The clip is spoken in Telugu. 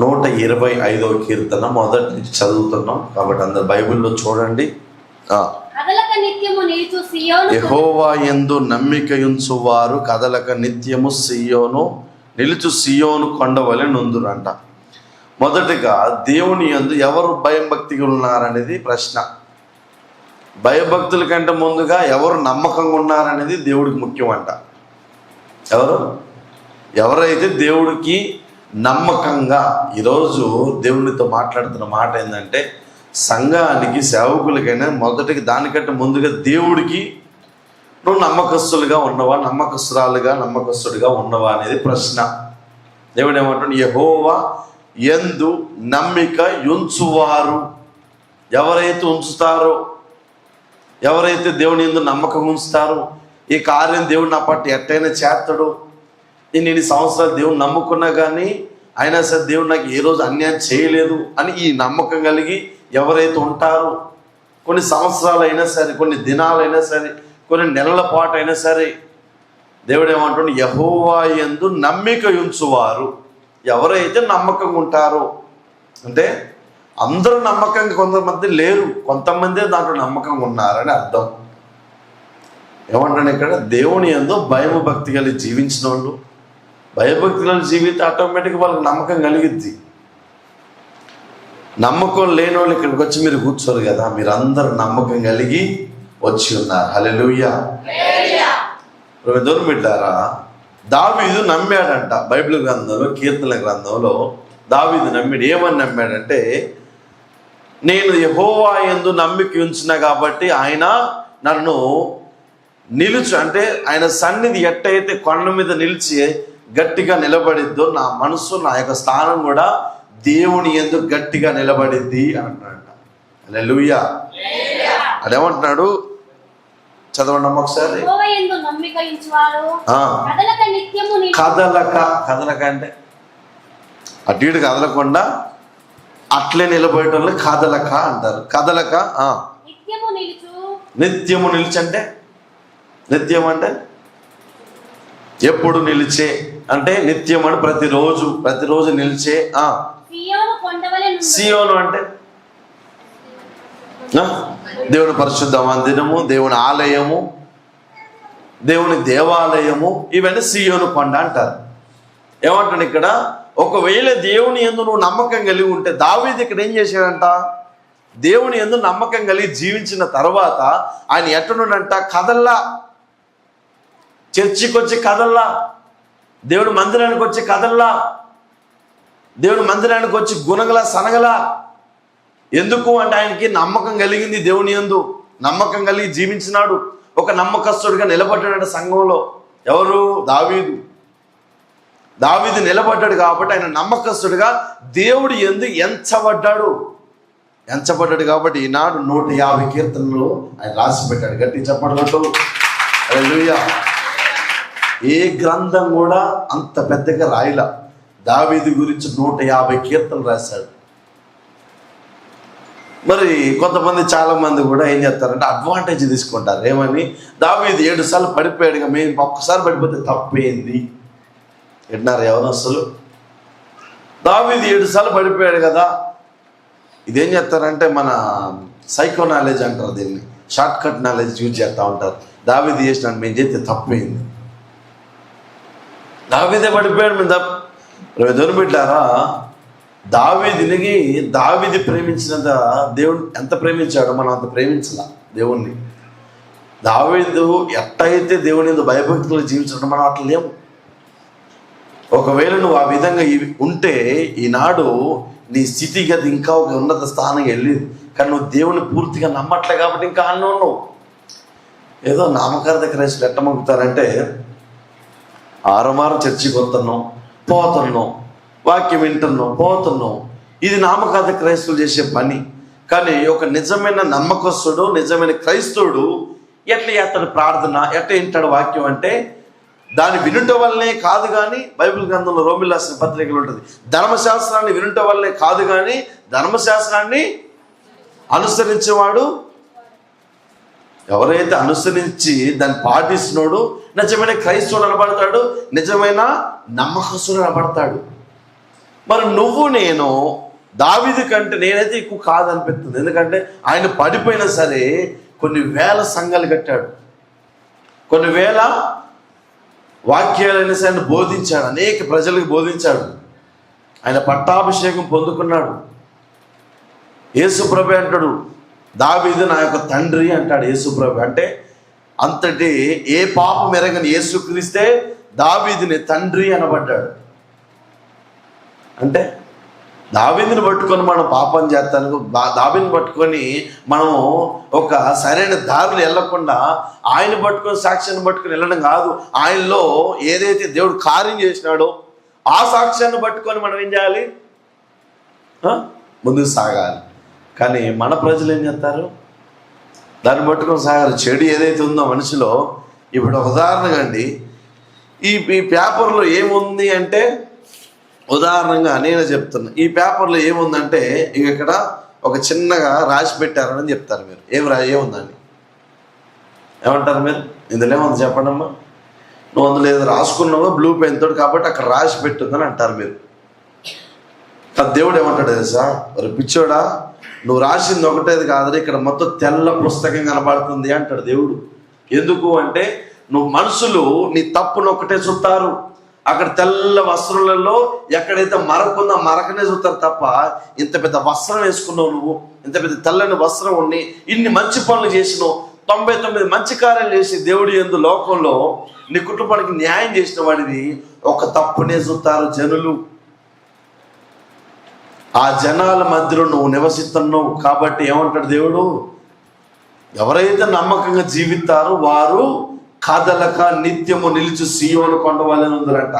125వ కీర్తన మొదటి నుంచి చదువుతున్నాం కాబట్టి అందరు బైబిల్లో చూడండి. యెహోవా యందు నమ్మికయుంచు వారు కదలక నిత్యము సియోను నిలుచు సియోను కొండవలె నొందురంట. మొదటిగా దేవుని యందు ఎవరు భయం భక్తిగా ఉన్నారనేది ప్రశ్న. భయభక్తుల కంటే ముందుగా ఎవరు నమ్మకంగా ఉన్నారనేది దేవుడికి ముఖ్యం అంట. ఎవరైతే దేవుడికి నమ్మకంగా, ఈరోజు దేవునితో మాట్లాడుతున్న మాట ఏంటంటే, సంఘానికి సేవకులకైనా మొదటికి దానికంటే ముందుగా దేవుడికి నువ్వు నమ్మకస్తులుగా ఉన్నవా, నమ్మకస్తుడిగా ఉన్నవా అనేది ప్రశ్న. దేవుడు ఏమంటాడు? యెహోవా యందు నమ్మిక ఉంచువారు. ఎవరైతే ఉంచుతారో, ఎవరైతే దేవుని యందు నమ్మకం ఉంచుతారో, ఈ కార్యం దేవుడు నా పట్ల ఎట్టయినా చేస్తాడు, నేను సంవత్సరాలు దేవుని నమ్ముకున్నా కానీ అయినా సరే దేవుడు నాకు ఏ రోజు అన్యాయం చేయలేదు అని ఈ నమ్మకం కలిగి ఎవరైతే ఉంటారో, కొన్ని సంవత్సరాలు అయినా సరే, కొన్ని దినాలైనా సరే, కొన్ని నెలల పాటు అయినా సరే, దేవుడు ఏమంటాడు? యెహోవా యందు నమ్మిక ఉంచువారు. ఎవరైతే నమ్మకంగా ఉంటారో, అంటే అందరూ నమ్మకంగా కొంతమంది లేరు, కొంతమందే దాంట్లో నమ్మకంగా ఉన్నారని అర్థం. ఏమంటాడు ఇక్కడ? దేవుని యందు భయము భక్తి కలిగి జీవించిన వాళ్ళు, భయభక్తి కలిగి జీవితే ఆటోమేటిక్గా వాళ్ళకి నమ్మకం కలిగిద్ది. నమ్మకం లేని వాళ్ళు ఇక్కడికి వచ్చి మీరు కూర్చోరు కదా, మీరు అందరూ నమ్మకం కలిగి వచ్చి ఉన్నారు. హల్లెలూయా. దూరం పెట్టారా? దావీదు నమ్మాడంట. బైబిల్ గ్రంథంలో, కీర్తన గ్రంథంలో దావీదు నమ్మాడు. ఏమని నమ్మాడంటే, నేను యెహోవా యందు నమ్మిక ఉంచిన కాబట్టి ఆయన నన్ను నిలుచు, అంటే ఆయన సన్నిధి ఎట్టయితే కొండ మీద నిలిచి గట్టిగా నిలబడిద్దో, నా మనసు, నా యొక్క స్థానం కూడా దేవుని యందు గట్టిగా నిలబడిద్ది అంటాడంట. హల్లెలూయా. అదేమంటున్నాడు? చదవండి అమ్మ ఒకసారి. కదలక అంటే అటు ఇటు కదలకుండా అట్లే నిలబడేటోళ్ళని కదలక అంటారు. కదలక నిత్యము నిలిచి అంటే, నిత్యం అంటే ఎప్పుడు నిలిచే అంటే, నిత్యం అంటే ప్రతిరోజు నిలిచే. సియోను అంటే దేవుని పరిశుద్ధ మందిరము, దేవుని ఆలయము, దేవుని దేవాలయము, ఇవన్నీ సియోను కొండ అంటారు. ఏమంటాడు ఇక్కడ? ఒకవేళ దేవుని యందు నువ్వు నమ్మకం కలిగి ఉంటే, దావీదు ఇక్కడ ఏం చేశాడంట? దేవుని యందు నమ్మకం కలిగి జీవించిన తర్వాత ఆయన ఎట్టనుండంట? కదల్లా, చర్చికి వచ్చి కదల్లా, దేవుడి మందిరానికి వచ్చి కదల్లా, దేవుడి మందిరానికి వచ్చి గుణగల సనగలా. ఎందుకు అంటే ఆయనకి నమ్మకం కలిగింది. దేవుని యందు నమ్మకం కలిగి జీవించినాడు. ఒక నమ్మకస్తుడిగా నిలబడ్డాడు సంఘంలో. ఎవరు? దావీదు నిలబడ్డాడు కాబట్టి ఆయన నమ్మకస్తుడిగా దేవుడి యందు ఎంచబడ్డాడు కాబట్టి ఈనాడు 150 కీర్తనలు ఆయన రాసి పెట్టాడు. గట్టి చెప్పడంతో హల్లెలూయా. ఏ గ్రంథం కూడా అంత పెద్దగా రాయలా. దావీదు గురించి 150 కీర్తనలు రాశాడు. మరి కొంతమంది, చాలా మంది కూడా ఏం చేస్తారంటే అడ్వాంటేజ్ తీసుకుంటారు. ఏమని? దావీదు 7 సార్లు పడిపోయాడుగా, మేము ఒక్కసారి పడిపోతే తప్పేంది ఎట్టినారు యవనస్తులు. దావీదు 7 సార్లు పడిపోయాడు కదా, ఇదేం చేస్తారంటే మన సైకో నాలెడ్జ్ అంటారు దీన్ని, షార్ట్ కట్ నాలెడ్జ్ యూజ్ చేస్తూ ఉంటారు. దావీదు చేసినాడు, మేము చేస్తే తప్పేంది, దావీదే పడిపోయాడు, మేము దేవుని బిడ్డారా. దావీదు ప్రేమించినంత దేవుడు ఎంత ప్రేమించాడో మనం అంత ప్రేమించాల దేవుణ్ణి. దావీదు ఎట్టయితే దేవుని యందు భయభక్తులు జీవించడం, మనం అట్లా లేము. ఒకవేళ నువ్వు ఆ విధంగా ఉంటే ఈనాడు నీ స్థితిగతి ఇంకా ఒక ఉన్నత స్థానం వెళ్ళేది. కానీ నువ్వు దేవుని పూర్తిగా నమ్మట్లే కాబట్టి ఇంకా అన్నావు. ఏదో నామకార్థ క్రైస్తవులు ఎట్ట మొక్కుతారంటే, ఆరమారం చర్చికి పోతున్నాం, వాక్యం వింటున్నాం, పోతున్నాం. ఇది నామకార్థ క్రైస్తవులు చేసే పని. కానీ ఒక నిజమైన నమ్మకస్తుడు, నిజమైన క్రైస్తవుడు ఎట్లా చేస్తాడు ప్రార్థన, ఎట్లా వింటాడు వాక్యం అంటే, దాన్ని వినుట వల్లనే కాదు కానీ, బైబిల్ గ్రంథంలో రోమీయులకు రాసిన పత్రికలు ఉంటుంది, ధర్మశాస్త్రాన్ని వినుట వల్లనే కాదు కానీ ధర్మశాస్త్రాన్ని అనుసరించేవాడు, ఎవరైతే అనుసరించి దాన్ని పాటిస్తున్నాడు నిజమైన క్రైస్తవుడు అనబడతాడు, నిజమైన నమ్మకస్తుడు అనబడతాడు. మరి నువ్వు నేను దావీదు కంటే నేనైతే ఎక్కువ కాదనిపిస్తుంది. ఎందుకంటే ఆయన పడిపోయినా సరే కొన్ని వేల సంఘాలు కట్టాడు, కొన్ని వేల వాక్యాలైనా సరే ఆయన బోధించాడు, అనేక ప్రజలకు బోధించాడు, ఆయన పట్టాభిషేకం పొందుకున్నాడు. యేసుప్రభు అంటాడు, దావీదు నా యొక్క తండ్రి అంటాడు యేసుప్రభు. అంటే అంతటి ఏ పాపం ఎరగని యేసుక్రీస్తే దావీదుని తండ్రి అనబడ్డాడు. అంటే దావీదుని పట్టుకొని మనం పాపం చేస్తాను, దావీదుని పట్టుకొని మనము ఒక సరైన దారులు వెళ్ళకుండా ఆయన పట్టుకొని సాక్ష్యాన్ని పట్టుకొని వెళ్ళడం కాదు. ఆయనలో ఏదైతే దేవుడు కార్యం చేసినాడో ఆ సాక్ష్యాన్ని పట్టుకొని మనం ఏం చేయాలి, ముందుకు సాగాలి. కానీ మన ప్రజలు ఏం చేస్తారు, దాన్ని పట్టుకొని సాగాలి. చెడు ఏదైతే ఉందో మనిషిలో, ఇప్పుడు ఒక ఉదాహరణగా అండి, ఈ పేపర్లో ఏముంది అంటే, ఉదాహరణగా నేను చెప్తున్నా, ఈ పేపర్లో ఏముందంటే ఇక్కడ ఒక చిన్నగా రాసి పెట్టారని చెప్తారు మీరు. ఏముందండి ఏమంటారు మీరు? ఇందులో ఏముంది చెప్పండి అమ్మా. నువ్వు అందులో ఏదో రాసుకున్నావో బ్లూ పెన్ తోటి, కాబట్టి అక్కడ రాసి పెట్టుందని అంటారు మీరు. దేవుడు ఏమంటాడు తెలుసా, మరి పిచ్చోడా, నువ్వు రాసింది ఒకటేది కాదు, ఇక్కడ మొత్తం తెల్ల పుస్తకం కనబడుతుంది అంటాడు దేవుడు. ఎందుకు అంటే నువ్వు మనుషులు నీ తప్పును ఒకటే చూస్తారు, అక్కడ తెల్ల వస్త్రాలలో ఎక్కడైతే మరకుందో మరకనే చూస్తారు తప్ప, ఇంత పెద్ద వస్త్రం వేసుకున్నావు నువ్వు, ఇంత పెద్ద తెల్లని వస్త్రం ఉండి ఇన్ని మంచి పనులు చేసినావు, 99 మంచి కార్యాలు చేసి దేవుడి యందు లోకంలో నీ కుటుంబానికి న్యాయం చేసిన వాడిని ఒక తప్పునే చూస్తారు జనులు. ఆ జనాల మధ్యలో నువ్వు నివసిస్తున్నావు కాబట్టి ఏమంటాడు దేవుడు, ఎవరైతే నమ్మకంగా జీవితారో వారు కదలక నిత్యము నిలిచి సీయోను కొండ వలె ఉందరంట.